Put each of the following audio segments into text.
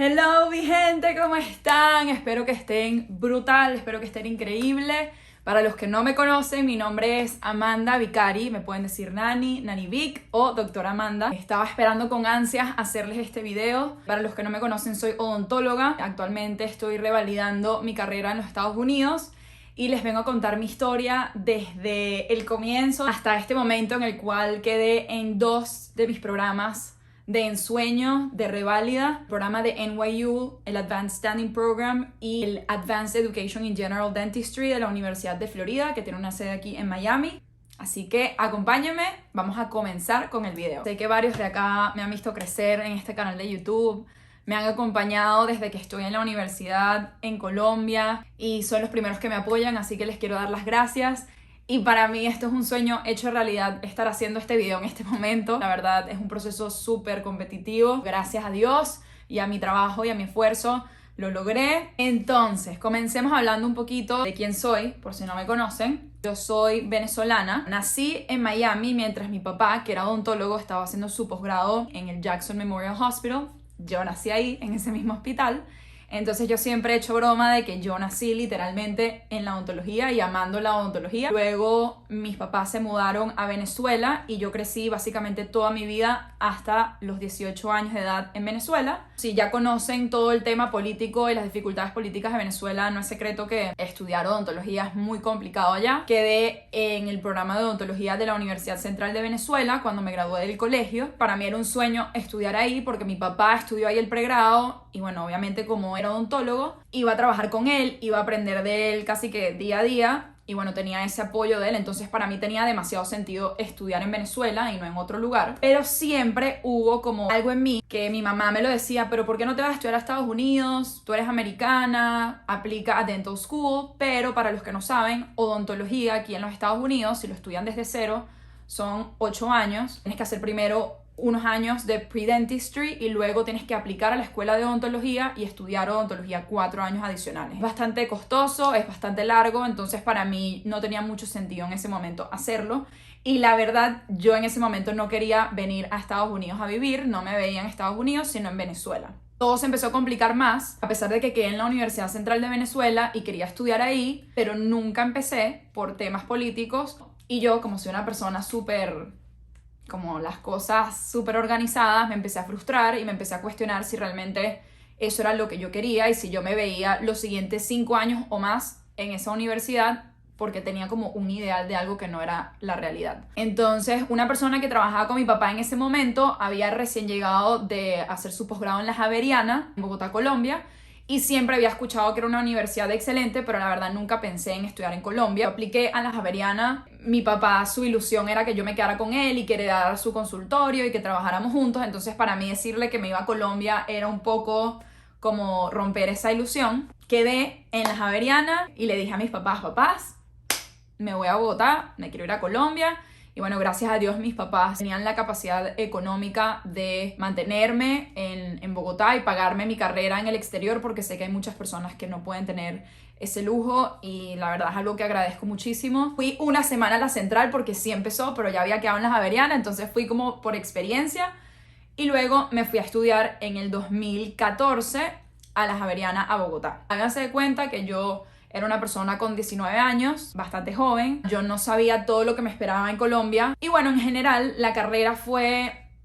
Hello, mi gente, ¿cómo están? Espero que estén brutal, espero que estén increíble. Para los que no me conocen, mi nombre es Amanda Vicari, me pueden decir Nani, Nani Vic o Doctora Amanda. Estaba esperando con ansias hacerles este video. Para los que no me conocen, soy odontóloga. Actualmente estoy revalidando mi carrera en los Estados Unidos y les vengo a contar mi historia desde el comienzo hasta este momento en el cual quedé en 2 de mis programas de ensueño, de reválida, el programa de NYU, el Advanced Standing Program y el Advanced Education in General Dentistry de la Universidad de Florida, que tiene una sede aquí en Miami. Así que acompáñenme, vamos a comenzar con el video. Sé que varios de acá me han visto crecer en este canal de YouTube, me han acompañado desde que estoy en la universidad en Colombia y son los primeros que me apoyan, así que les quiero dar las gracias. Y para mí esto es un sueño hecho realidad, estar haciendo este video en este momento. La verdad es un proceso súper competitivo. Gracias a Dios y a mi trabajo y a mi esfuerzo lo logré. Entonces, comencemos hablando un poquito de quién soy, por si no me conocen. Yo soy venezolana. Nací en Miami mientras mi papá, que era odontólogo, estaba haciendo su posgrado en el Jackson Memorial Hospital. Yo nací ahí, en ese mismo hospital. Entonces yo siempre he hecho broma de que yo nací literalmente en la odontología y amando la odontología. Luego mis papás se mudaron a Venezuela y yo crecí básicamente toda mi vida hasta los 18 años de edad en Venezuela. Si ya conocen todo el tema político y las dificultades políticas de Venezuela, no es secreto que estudiar odontología es muy complicado allá. Quedé en el programa de odontología de la Universidad Central de Venezuela cuando me gradué del colegio. Para mí era un sueño estudiar ahí porque mi papá estudió ahí el pregrado y bueno, obviamente como era odontólogo, iba a trabajar con él, iba a aprender de él casi que día a día y bueno, tenía ese apoyo de él, entonces para mí tenía demasiado sentido estudiar en Venezuela y no en otro lugar, pero siempre hubo como algo en mí que mi mamá me lo decía, pero ¿por qué no te vas a estudiar a Estados Unidos? Tú eres americana, aplica a Dental School, pero para los que no saben, odontología aquí en los Estados Unidos, si lo estudian desde cero, son 8 años, tienes que hacer primero unos años de pre-dentistry y luego tienes que aplicar a la escuela de odontología y estudiar odontología 4 años adicionales. Es bastante costoso, es bastante largo, entonces para mí no tenía mucho sentido en ese momento hacerlo. Y la verdad, yo en ese momento no quería venir a Estados Unidos a vivir, no me veía en Estados Unidos, sino en Venezuela. Todo se empezó a complicar más, a pesar de que quedé en la Universidad Central de Venezuela y quería estudiar ahí, pero nunca empecé por temas políticos. Y yo, como soy una persona como las cosas súper organizadas, me empecé a frustrar y me empecé a cuestionar si realmente eso era lo que yo quería y si yo me veía los siguientes 5 años o más en esa universidad porque tenía como un ideal de algo que no era la realidad. Entonces, una persona que trabajaba con mi papá en ese momento había recién llegado de hacer su posgrado en la Javeriana, en Bogotá, Colombia, y siempre había escuchado que era una universidad excelente, pero la verdad nunca pensé en estudiar en Colombia. Apliqué a la Javeriana. Mi papá, su ilusión era que yo me quedara con él y que heredara su consultorio y que trabajáramos juntos. Entonces para mí decirle que me iba a Colombia era un poco como romper esa ilusión. Quedé en la Javeriana y le dije a mis papás, me voy a Bogotá, me quiero ir a Colombia. Y bueno, gracias a Dios mis papás tenían la capacidad económica de mantenerme en Bogotá y pagarme mi carrera en el exterior porque sé que hay muchas personas que no pueden tener ese lujo y la verdad es algo que agradezco muchísimo. Fui una semana a la Central porque sí empezó, pero ya había quedado en la Javeriana, entonces fui como por experiencia y luego me fui a estudiar en el 2014 a la Javeriana a Bogotá. Háganse de cuenta que yo era una persona con 19 años, bastante joven. Yo no sabía todo lo que me esperaba en Colombia. Y bueno, en general, la carrera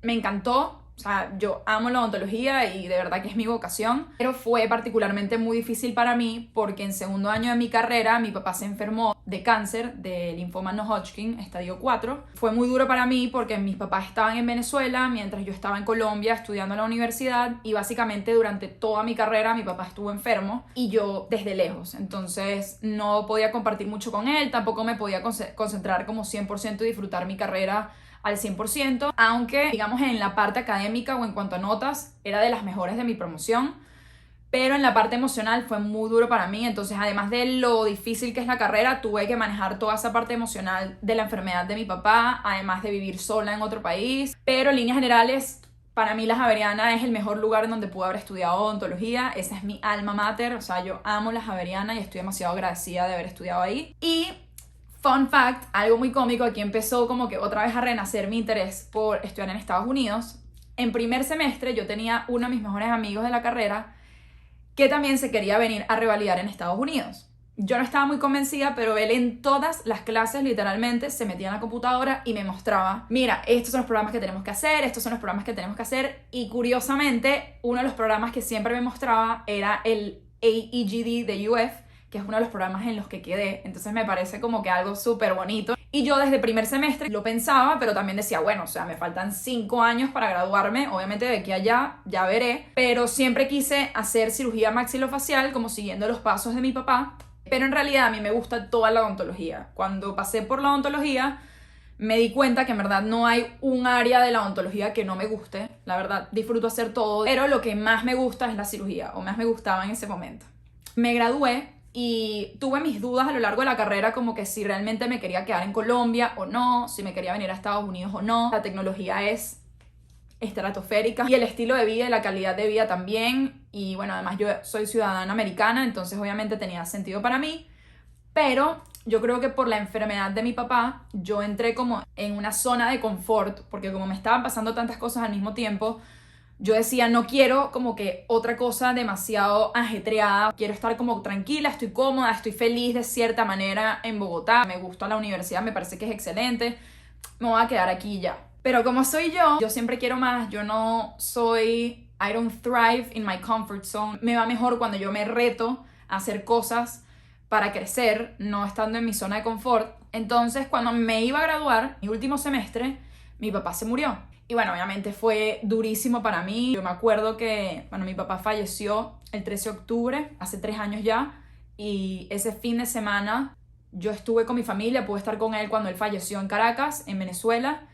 me encantó. O sea, yo amo la odontología y de verdad que es mi vocación. Pero fue particularmente muy difícil para mí porque en segundo año de mi carrera mi papá se enfermó de cáncer, de linfoma no Hodgkin, estadio 4. Fue muy duro para mí porque mis papás estaban en Venezuela mientras yo estaba en Colombia estudiando en la universidad y básicamente durante toda mi carrera mi papá estuvo enfermo y yo desde lejos. Entonces no podía compartir mucho con él, tampoco me podía concentrar como 100% y disfrutar mi carrera al 100%, aunque digamos en la parte académica o en cuanto a notas era de las mejores de mi promoción, pero en la parte emocional fue muy duro para mí. Entonces además de lo difícil que es la carrera, tuve que manejar toda esa parte emocional de la enfermedad de mi papá, además de vivir sola en otro país, pero en líneas generales para mí la Javeriana es el mejor lugar en donde pude haber estudiado odontología. Esa es mi alma mater, o sea, yo amo la Javeriana y estoy demasiado agradecida de haber estudiado ahí. Y fun fact, algo muy cómico, aquí empezó como que otra vez a renacer mi interés por estudiar en Estados Unidos. en primer semestre yo tenía uno de mis mejores amigos de la carrera que también se quería venir a revalidar en Estados Unidos. Yo no estaba muy convencida, pero él en todas las clases literalmente se metía en la computadora y me mostraba, mira, estos son los programas que tenemos que hacer, estos son los programas que tenemos que hacer, y curiosamente uno de los programas que siempre me mostraba era el AEGD de UF, que es uno de los programas en los que quedé. Entonces me parece como que algo súper bonito. Y yo desde primer semestre lo pensaba, pero también decía, bueno, o sea, me faltan 5 años para graduarme, obviamente de aquí a allá, ya veré. Pero siempre quise hacer cirugía maxilofacial, como siguiendo los pasos de mi papá. Pero en realidad a mí me gusta toda la odontología. Cuando pasé por la odontología, me di cuenta que en verdad no hay un área de la odontología que no me guste. La verdad, disfruto hacer todo, pero lo que más me gusta es la cirugía, o más me gustaba en ese momento. Me gradué y tuve mis dudas a lo largo de la carrera, como que si realmente me quería quedar en Colombia o no, si me quería venir a Estados Unidos o no. La tecnología es estratosférica y el estilo de vida y la calidad de vida también. Y bueno, además yo soy ciudadana americana, entonces obviamente tenía sentido para mí. Pero yo creo que por la enfermedad de mi papá, yo entré como en una zona de confort, porque como me estaban pasando tantas cosas al mismo tiempo, yo decía, no quiero como que otra cosa demasiado ajetreada, quiero estar como tranquila, estoy cómoda, estoy feliz de cierta manera en Bogotá, me gusta la universidad, me parece que es excelente, me voy a quedar aquí ya. Pero como soy yo siempre quiero más, yo no soy, I don't thrive in my comfort zone, me va mejor cuando yo me reto a hacer cosas para crecer, no estando en mi zona de confort. Entonces cuando me iba a graduar, mi último semestre, mi papá se murió. Y bueno, obviamente fue durísimo para mí. Yo me acuerdo que, bueno, mi papá falleció el 13 de octubre, hace 3 años ya, y ese fin de semana yo estuve con mi familia, pude estar con él cuando él falleció en Caracas, en Venezuela,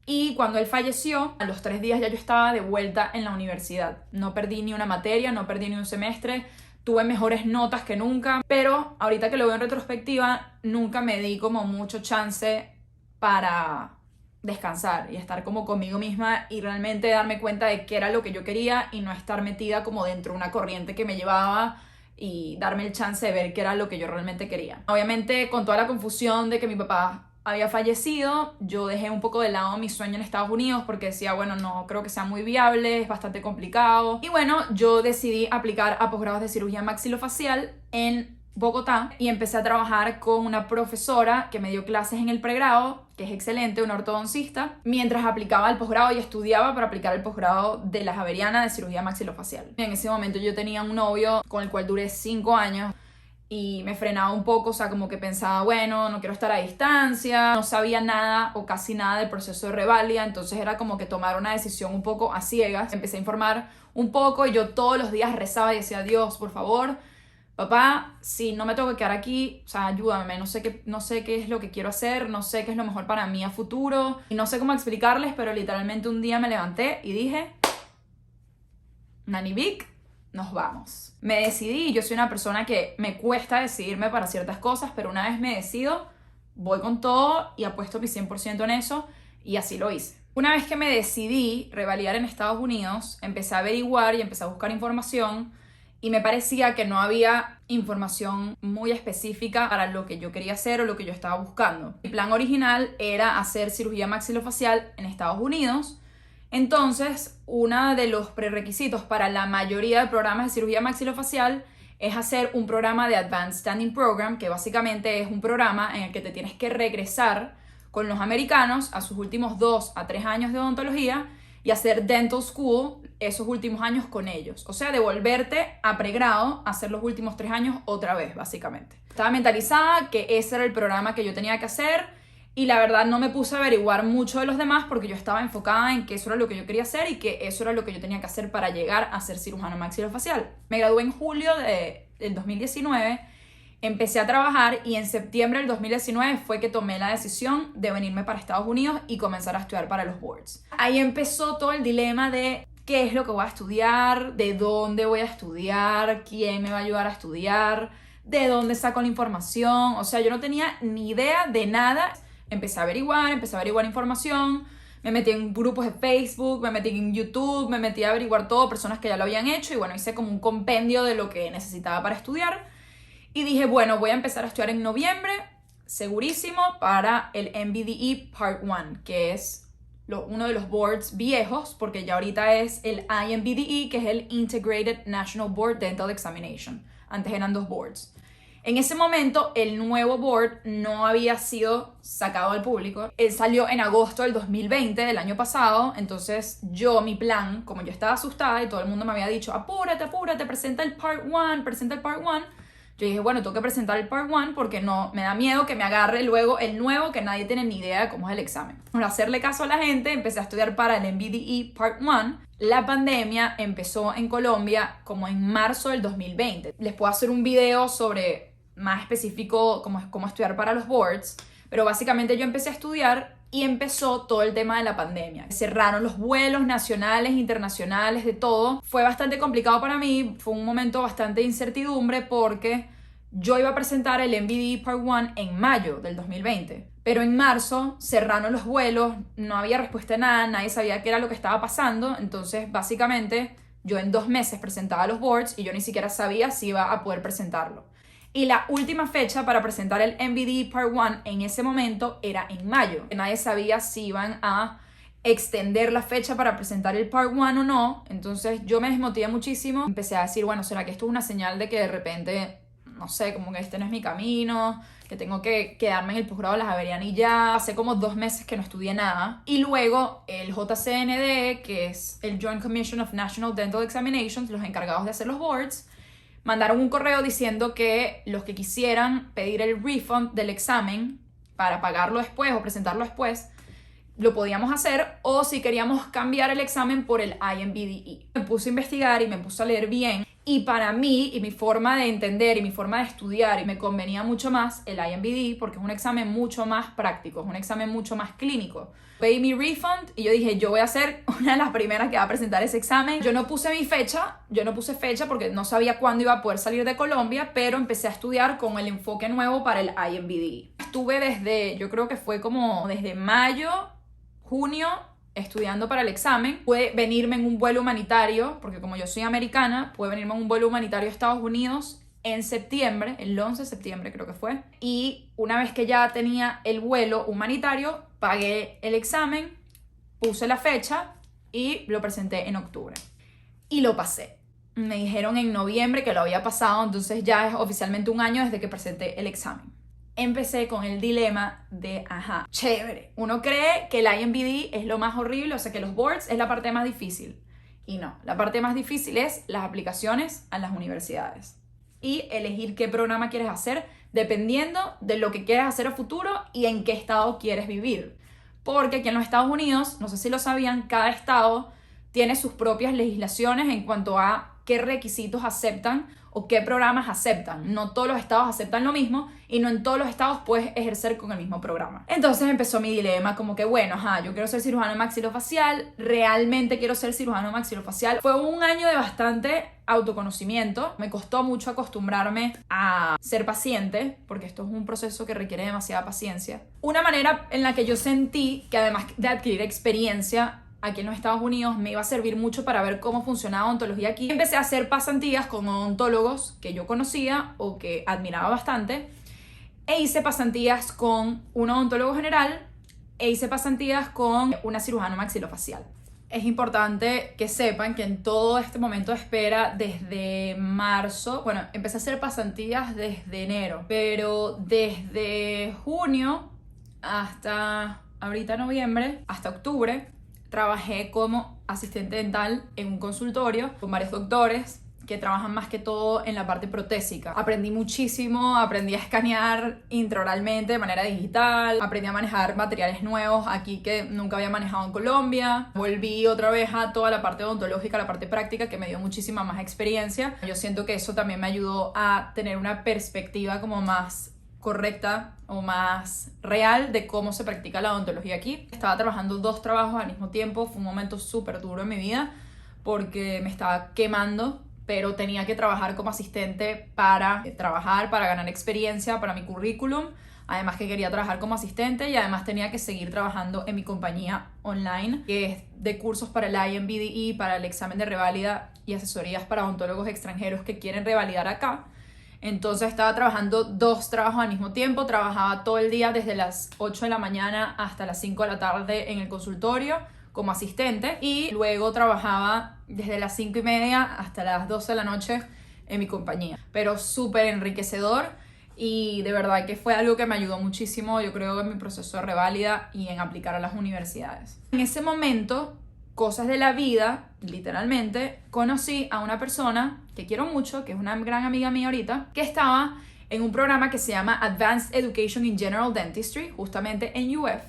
y cuando él falleció, a los 3 días ya yo estaba de vuelta en la universidad. No perdí ni una materia, no perdí ni un semestre, tuve mejores notas que nunca, pero ahorita que lo veo en retrospectiva, nunca me di como mucho chance para descansar y estar como conmigo misma y realmente darme cuenta de qué era lo que yo quería y no estar metida como dentro de una corriente que me llevaba, y darme el chance de ver qué era lo que yo realmente quería. Obviamente con toda la confusión de que mi papá había fallecido, yo dejé un poco de lado mi sueño en Estados Unidos porque decía, bueno, no creo que sea muy viable, es bastante complicado. Y bueno, yo decidí aplicar a posgrados de cirugía maxilofacial en Bogotá y empecé a trabajar con una profesora que me dio clases en el pregrado, que es excelente, una ortodoncista, mientras aplicaba al posgrado y estudiaba para aplicar el posgrado de la Javeriana de cirugía maxilofacial. En ese momento yo tenía un novio con el cual duré 5 años y me frenaba un poco, o sea, como que pensaba, bueno, no quiero estar a distancia, no sabía nada o casi nada del proceso de reválida, entonces era como que tomar una decisión un poco a ciegas. Empecé a informar un poco y yo todos los días rezaba y decía, Dios, por favor, papá, si no me tengo que quedar aquí, o sea, ayúdame, no sé qué es lo que quiero hacer, no sé qué es lo mejor para mí a futuro, y no sé cómo explicarles, pero literalmente un día me levanté y dije, Nani Vic, nos vamos. Me decidí, yo soy una persona que me cuesta decidirme para ciertas cosas, pero una vez me decido, voy con todo y apuesto mi 100% en eso, y así lo hice. Una vez que me decidí revalidar en Estados Unidos, empecé a averiguar y empecé a buscar información, y me parecía que no había información muy específica para lo que yo quería hacer o lo que yo estaba buscando. Mi plan original era hacer cirugía maxilofacial en Estados Unidos. Entonces, uno de los prerequisitos para la mayoría de programas de cirugía maxilofacial es hacer un programa de Advanced Standing Program, que básicamente es un programa en el que te tienes que regresar con los americanos a sus últimos 2 a 3 años de odontología y hacer dental school esos últimos años con ellos. O sea, devolverte a pregrado, hacer los últimos 3 años otra vez, básicamente. Estaba mentalizada que ese era el programa que yo tenía que hacer y la verdad no me puse a averiguar mucho de los demás porque yo estaba enfocada en que eso era lo que yo quería hacer y que eso era lo que yo tenía que hacer para llegar a ser cirujano maxilofacial. Me gradué en julio del 2019, empecé a trabajar y en septiembre del 2019 fue que tomé la decisión de venirme para Estados Unidos y comenzar a estudiar para los boards. Ahí empezó todo el dilema de qué es lo que voy a estudiar, de dónde voy a estudiar, quién me va a ayudar a estudiar, de dónde saco la información. O sea, yo no tenía ni idea de nada. Empecé a averiguar información, me metí en grupos de Facebook, me metí en YouTube, me metí a averiguar todo, personas que ya lo habían hecho y bueno, hice como un compendio de lo que necesitaba para estudiar. Y dije, bueno, voy a empezar a estudiar en noviembre, segurísimo, para el MBDE Part 1, que es uno de los boards viejos, porque ya ahorita es el IMBDE, que es el Integrated National Board Dental Examination. Antes eran 2 boards. En ese momento, el nuevo board no había sido sacado al público. Él salió en agosto del 2020, del año pasado. Entonces, mi plan, como yo estaba asustada y todo el mundo me había dicho, apúrate, presenta el Part 1, yo dije, bueno, tengo que presentar el Part 1 porque no me da miedo que me agarre luego el nuevo, que nadie tiene ni idea de cómo es el examen. Por hacerle caso a la gente, empecé a estudiar para el MBDE Part 1. La pandemia empezó en Colombia como en marzo del 2020. Les puedo hacer un video sobre más específico cómo estudiar para los boards, pero básicamente yo empecé a estudiar y empezó todo el tema de la pandemia. Cerraron los vuelos nacionales, internacionales, de todo. Fue bastante complicado para mí, fue un momento bastante de incertidumbre porque yo iba a presentar el MBDE Part 1 en mayo del 2020, pero en marzo cerraron los vuelos, no había respuesta a nada, nadie sabía qué era lo que estaba pasando, entonces básicamente yo en 2 meses presentaba los boards y yo ni siquiera sabía si iba a poder presentarlo. Y la última fecha para presentar el MBDE Part 1 en ese momento era en mayo. Nadie sabía si iban a extender la fecha para presentar el Part 1 o no. Entonces yo me desmotivé muchísimo. Empecé a decir, bueno, ¿será que esto es una señal de que de repente, no sé, como que este no es mi camino, que tengo que quedarme en el posgrado de la Javeriana y ya? Hace como 2 meses que no estudié nada. Y luego el JCND, que es el Joint Commission of National Dental Examinations, los encargados de hacer los boards, mandaron un correo diciendo que los que quisieran pedir el refund del examen para pagarlo después o presentarlo después, lo podíamos hacer, o si queríamos cambiar el examen por el IMBDE. Me puse a investigar y me puse a leer bien, y para mí y mi forma de entender y mi forma de estudiar, y me convenía mucho más el IMBDE porque es un examen mucho más práctico, es un examen mucho más clínico. Pedí mi refund y yo dije, yo voy a ser una de las primeras que va a presentar ese examen. Yo no puse fecha porque no sabía cuándo iba a poder salir de Colombia, pero empecé a estudiar con el enfoque nuevo para el IMBDE. Estuve yo creo que fue como desde mayo, junio, estudiando para el examen. Pude venirme en un vuelo humanitario, porque como yo soy americana, pude venirme en un vuelo humanitario a Estados Unidos en septiembre, el 11 de septiembre creo que fue. Y una vez que ya tenía el vuelo humanitario, pagué el examen, puse la fecha y lo presenté en octubre. Y lo pasé. Me dijeron en noviembre que lo había pasado, entonces ya es oficialmente 1 año desde que presenté el examen. Empecé con el dilema de, chévere, uno cree que el IMBDE es lo más horrible, o sea que los boards es la parte más difícil. Y no, la parte más difícil es las aplicaciones a las universidades. Y elegir qué programa quieres hacer dependiendo de lo que quieres hacer a futuro y en qué estado quieres vivir. Porque aquí en los Estados Unidos, no sé si lo sabían, cada estado tiene sus propias legislaciones en cuanto a qué requisitos aceptan o qué programas aceptan. No todos los estados aceptan lo mismo y no en todos los estados puedes ejercer con el mismo programa. Entonces empezó mi dilema, como que bueno, yo quiero ser cirujano maxilofacial, realmente quiero ser cirujano maxilofacial. Fue 1 año de bastante autoconocimiento. Me costó mucho acostumbrarme a ser paciente, porque esto es un proceso que requiere demasiada paciencia. Una manera en la que yo sentí que además de adquirir experiencia aquí en los Estados Unidos me iba a servir mucho para ver cómo funcionaba odontología aquí. Empecé a hacer pasantías con odontólogos que yo conocía o que admiraba bastante, e hice pasantías con un odontólogo general e hice pasantías con una cirujana maxilofacial. Es importante que sepan que en todo este momento de espera, desde marzo, empecé a hacer pasantías desde enero, pero desde junio hasta ahorita noviembre, hasta octubre, trabajé como asistente dental en un consultorio con varios doctores que trabajan más que todo en la parte protésica. Aprendí muchísimo, aprendí a escanear intraoralmente de manera digital, aprendí a manejar materiales nuevos aquí que nunca había manejado en Colombia. Volví otra vez a toda la parte odontológica, la parte práctica, que me dio muchísima más experiencia. Yo siento que eso también me ayudó a tener una perspectiva como más correcta o más real de cómo se practica la odontología aquí. Estaba trabajando 2 trabajos al mismo tiempo, fue un momento súper duro en mi vida porque me estaba quemando, pero tenía que trabajar como asistente para ganar experiencia para mi currículum, además que quería trabajar como asistente y además tenía que seguir trabajando en mi compañía online, que es de cursos para el IMBDE, para el examen de reválida y asesorías para odontólogos extranjeros que quieren revalidar acá. Entonces estaba trabajando 2 trabajos al mismo tiempo, trabajaba todo el día desde las 8 de la mañana hasta las 5 de la tarde en el consultorio como asistente y luego trabajaba desde las 5:30 hasta las 12 de la noche en mi compañía. Pero súper enriquecedor y de verdad que fue algo que me ayudó muchísimo, yo creo, en mi proceso de reválida y en aplicar a las universidades. En ese momento, cosas de la vida, literalmente, conocí a una persona que quiero mucho, que es una gran amiga mía ahorita, que estaba en un programa que se llama Advanced Education in General Dentistry, justamente en UF.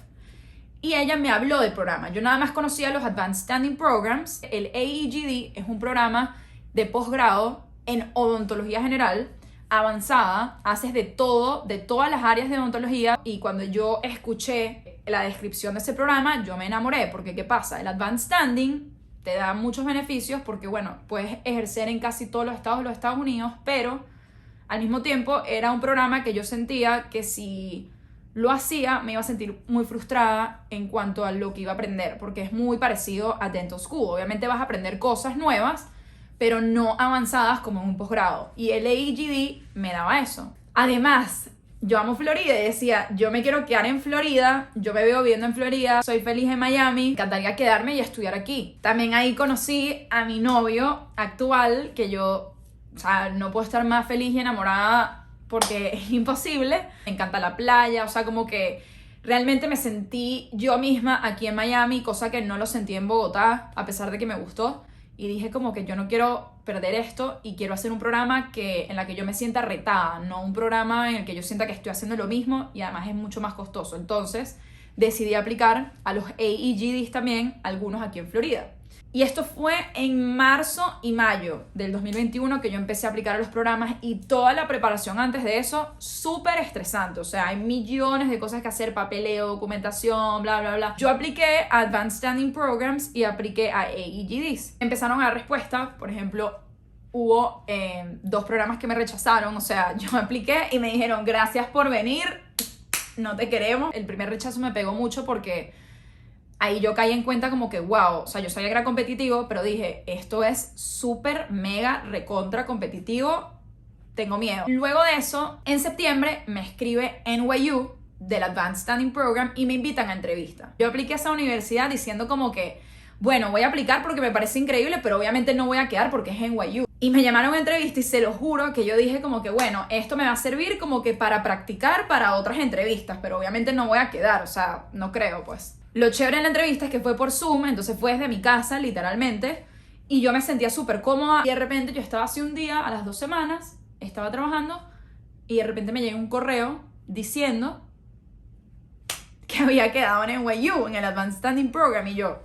Y ella me habló del programa. Yo nada más conocía los Advanced Standing Programs. El AEGD es un programa de posgrado en odontología general, avanzada, haces de todo, de todas las áreas de odontología. Y cuando yo escuché la descripción de ese programa, yo me enamoré, porque ¿qué pasa? El Advanced Standing te da muchos beneficios porque, bueno, puedes ejercer en casi todos los estados de los Estados Unidos, pero al mismo tiempo era un programa que yo sentía que si lo hacía me iba a sentir muy frustrada en cuanto a lo que iba a aprender, porque es muy parecido a Dental School. Obviamente vas a aprender cosas nuevas, pero no avanzadas como en un posgrado. Y el AEGD me daba eso. Además, yo amo Florida y decía, yo me quiero quedar en Florida, yo me veo viviendo en Florida, soy feliz en Miami, me encantaría quedarme y estudiar aquí. También ahí conocí a mi novio actual, que yo, o sea, no puedo estar más feliz y enamorada porque es imposible. Me encanta la playa, o sea, como que realmente me sentí yo misma aquí en Miami, cosa que no lo sentí en Bogotá, a pesar de que me gustó. Y dije como que yo no quiero perder esto y quiero hacer un programa en la que yo me sienta retada, no un programa en el que yo sienta que estoy haciendo lo mismo y además es mucho más costoso. Entonces decidí aplicar a los AEGDs también, algunos aquí en Florida. Y esto fue en marzo y mayo del 2021 que yo empecé a aplicar a los programas y toda la preparación antes de eso, súper estresante. O sea, hay millones de cosas que hacer, papeleo, documentación, bla, bla, bla. Yo apliqué a Advanced Standing Programs y apliqué a AEGDs. Empezaron a dar respuesta, por ejemplo, hubo 2 programas que me rechazaron. O sea, yo apliqué y me dijeron, gracias por venir, no te queremos. El primer rechazo me pegó mucho porque ahí yo caí en cuenta como que, wow, o sea, yo sabía que era competitivo, pero dije, esto es súper, mega, recontra competitivo, tengo miedo. Luego de eso, en septiembre me escribe NYU del Advanced Standing Program y me invitan a entrevista. Yo apliqué a esa universidad diciendo como que, bueno, voy a aplicar porque me parece increíble, pero obviamente no voy a quedar porque es NYU. Y me llamaron a entrevista y se lo juro que yo dije como que, bueno, esto me va a servir como que para practicar para otras entrevistas, pero obviamente no voy a quedar, o sea, no creo, pues. Lo chévere en la entrevista es que fue por Zoom, entonces fue desde mi casa, literalmente, y yo me sentía súper cómoda. Y de repente yo estaba así un día, a las 2 semanas, estaba trabajando, y de repente me llegó un correo diciendo que había quedado en NYU, en el Advanced Standing Program, y yo,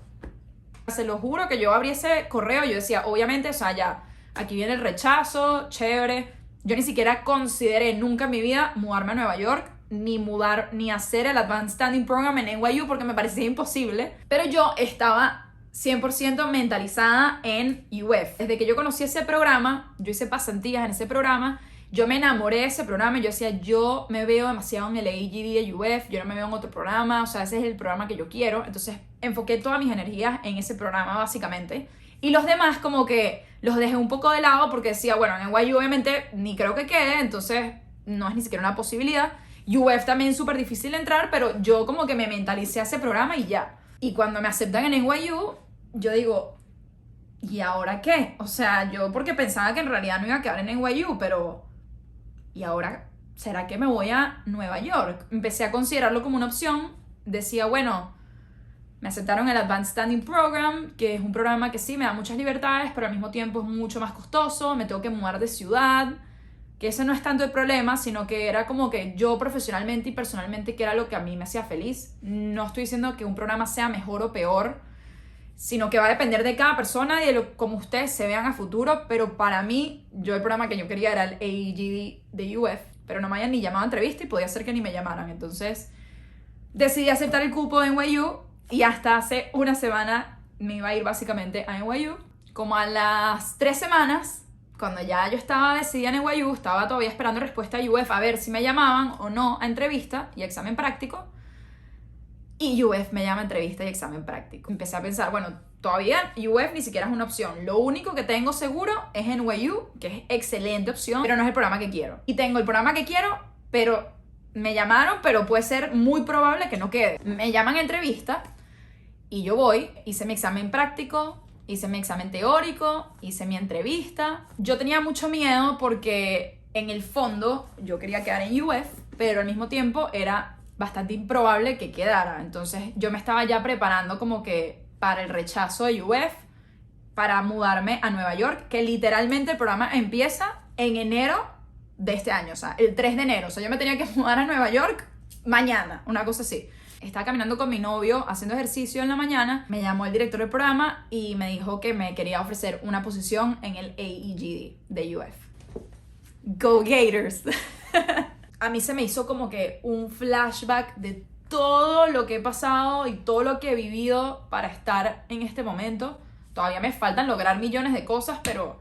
se lo juro que yo abrí ese correo y yo decía, obviamente, o sea, ya, aquí viene el rechazo, chévere. Yo ni siquiera consideré nunca en mi vida mudarme a Nueva York, ni hacer el Advanced Standing Program en NYU porque me parecía imposible. Pero yo estaba 100% mentalizada en UF. Desde que yo conocí ese programa, yo hice pasantías en ese programa, yo me enamoré de ese programa y yo decía, yo me veo demasiado en el AEGD de UF, yo no me veo en otro programa, o sea, ese es el programa que yo quiero. Entonces enfoqué todas mis energías en ese programa básicamente. Y los demás como que los dejé un poco de lado porque decía, bueno, en NYU obviamente ni creo que quede, entonces no es ni siquiera una posibilidad. UF también súper difícil de entrar, pero yo como que me mentalicé a ese programa y ya. Y cuando me aceptan en NYU, yo digo, ¿y ahora qué? O sea, yo porque pensaba que en realidad no iba a quedar en NYU, pero ¿y ahora será que me voy a Nueva York? Empecé a considerarlo como una opción. Decía, bueno, me aceptaron el Advanced Standing Program, que es un programa que sí me da muchas libertades, pero al mismo tiempo es mucho más costoso, me tengo que mudar de ciudad, que ese no es tanto el problema, sino que era como que yo profesionalmente y personalmente, que era lo que a mí me hacía feliz. No estoy diciendo que un programa sea mejor o peor, sino que va a depender de cada persona y de cómo ustedes se vean a futuro, pero para mí, yo el programa que yo quería era el AEGD de UF, pero no me hayan ni llamado a entrevista y podía ser que ni me llamaran. Entonces decidí aceptar el cupo de NYU y hasta hace una semana me iba a ir básicamente a NYU. Como a las 3 semanas, cuando ya yo estaba decidida en NYU, estaba todavía esperando respuesta a UF a ver si me llamaban o no a entrevista y examen práctico. Y UF me llama a entrevista y examen práctico. Empecé a pensar, bueno, todavía UF ni siquiera es una opción. Lo único que tengo seguro es NYU, que es excelente opción, pero no es el programa que quiero. Y tengo el programa que quiero, pero me llamaron, pero puede ser muy probable que no quede. Me llaman a entrevista y yo voy, hice mi examen práctico, hice mi examen teórico, hice mi entrevista. Yo tenía mucho miedo porque en el fondo yo quería quedar en UF, pero al mismo tiempo era bastante improbable que quedara. Entonces yo me estaba ya preparando como que para el rechazo de UF, para mudarme a Nueva York, que literalmente el programa empieza en enero de este año, o sea, el 3 de enero. O sea, yo me tenía que mudar a Nueva York mañana, una cosa así. Estaba caminando con mi novio haciendo ejercicio en la mañana, me llamó el director del programa y me dijo que me quería ofrecer una posición en el AEGD de UF. Go Gators. A mí se me hizo como que un flashback de todo lo que he pasado y todo lo que he vivido para estar en este momento. Todavía me faltan lograr millones de cosas, pero...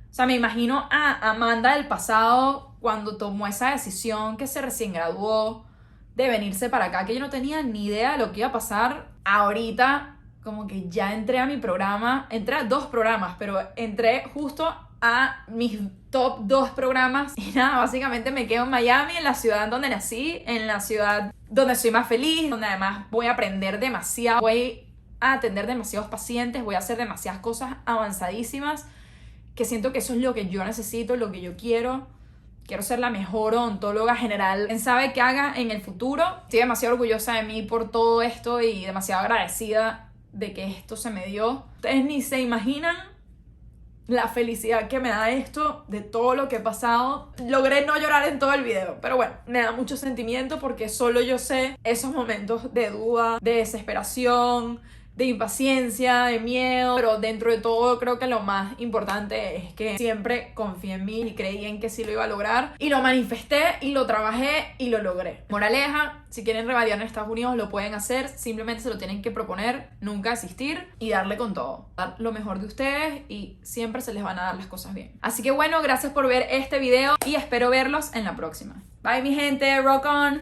O sea, me imagino a Amanda del pasado cuando tomó esa decisión, que se recién graduó, de venirse para acá, que yo no tenía ni idea de lo que iba a pasar. Ahorita, como que ya entré a mi programa, entré a 2 programas, pero entré justo a mis top 2 programas y nada, básicamente me quedo en Miami, en la ciudad donde nací, en la ciudad donde soy más feliz, donde además voy a aprender demasiado, voy a atender demasiados pacientes, voy a hacer demasiadas cosas avanzadísimas, que siento que eso es lo que yo necesito, lo que yo quiero. Quiero ser la mejor odontóloga general. ¿Quién sabe qué haga en el futuro? Estoy demasiado orgullosa de mí por todo esto y demasiado agradecida de que esto se me dio. Ustedes ni se imaginan la felicidad que me da esto, de todo lo que he pasado. Logré no llorar en todo el video, pero bueno, me da mucho sentimiento porque solo yo sé esos momentos de duda, de desesperación, de impaciencia, de miedo, pero dentro de todo creo que lo más importante es que siempre confié en mí y creí en que sí lo iba a lograr y lo manifesté y lo trabajé y lo logré. Moraleja, si quieren revalidar en Estados Unidos lo pueden hacer, simplemente se lo tienen que proponer, nunca desistir y darle con todo, dar lo mejor de ustedes y siempre se les van a dar las cosas bien. Así que bueno, gracias por ver este video y espero verlos en la próxima. Bye mi gente, rock on!